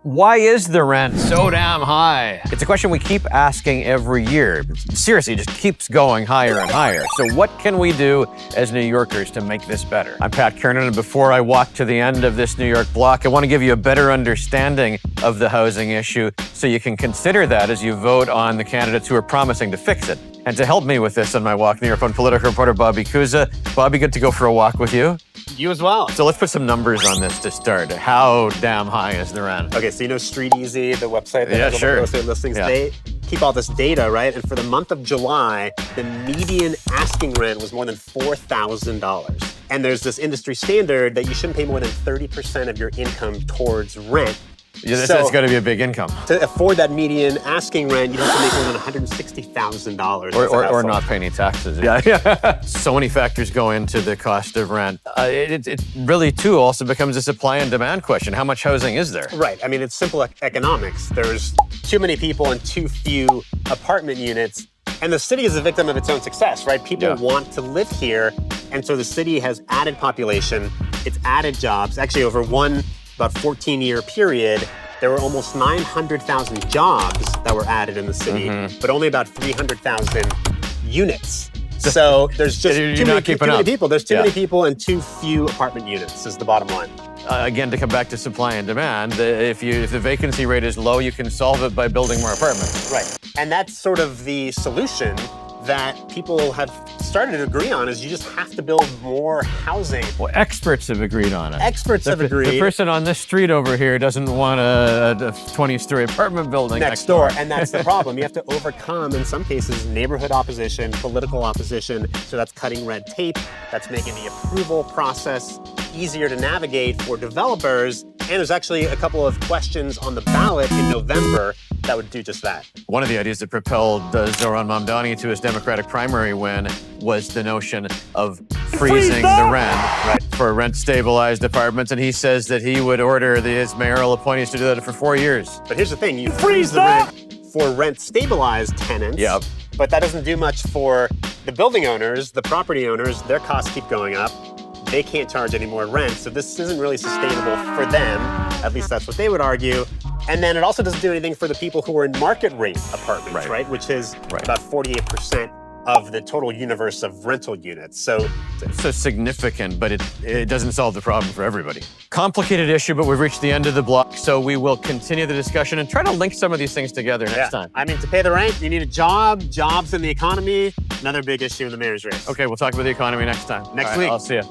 Why is the rent so damn high? It's a question we keep asking every year. Seriously, it just keeps going higher and higher. So what can we do as New Yorkers to make this better? I'm Pat Kernan, and before I walk to the end of this New York block, I want to give you a better understanding of the housing issue so you can consider that as you vote on the candidates who are promising to fix it. And to help me with this on my walk, New York One political reporter Bobby Kuza. Bobby, good to go for a walk with you. You as well. So let's put some numbers on this to start. How damn high is the rent? Okay, so you know Street Easy, the website that has all the real estate listings, they keep all this data, right? And for the month of July, the median asking rent was more than $4,000. And there's this industry standard that you shouldn't pay more than 30% of your income towards rent. Yeah, that's got to be a big income. To afford that median asking rent, you'd have to make more than $160,000. Or not pay any taxes. Yeah. So many factors go into the cost of rent. It really, too, also becomes a supply and demand question. How much housing is there? Right. I mean, it's simple economics. There's too many people and too few apartment units. And the city is a victim of its own success, right? People want to live here. And so the city has added population. It's added jobs. Actually, over about 14-year period, there were almost 900,000 jobs that were added in the city, but only about 300,000 units. So there's just too many people. There's too many people and too few apartment units is the bottom line. Again, to come back to supply and demand, if the vacancy rate is low, you can solve it by building more apartments. Right. And that's sort of the solution that people have started to agree on, is you just have to build more housing. Well, experts have agreed on it. Experts have agreed. The person on this street over here doesn't want a 20-story apartment building next door. And that's the problem. You have to overcome, in some cases, neighborhood opposition, political opposition. So that's cutting red tape. That's making the approval process easier to navigate for developers. And there's actually a couple of questions on the ballot in November that would do just that. One of the ideas that propelled Zoran Mamdani to his Democratic primary win was the notion of freezing the rent for rent-stabilized apartments, and he says that he would order his mayoral appointees to do that for 4 years. But here's the thing, you freeze the rent for rent-stabilized tenants, but that doesn't do much for the building owners, the property owners. Their costs keep going up. They can't charge any more rent, so this isn't really sustainable for them. At least that's what they would argue. And then it also doesn't do anything for the people who are in market rate apartments, right? Which is about 48% of the total universe of rental units. So significant, but it doesn't solve the problem for everybody. Complicated issue, but we've reached the end of the block, so we will continue the discussion and try to link some of these things together next time. I mean, to pay the rent, you need a job, jobs in the economy, another big issue in the mayor's race. Okay, we'll talk about the economy next time. Next week. I'll see you.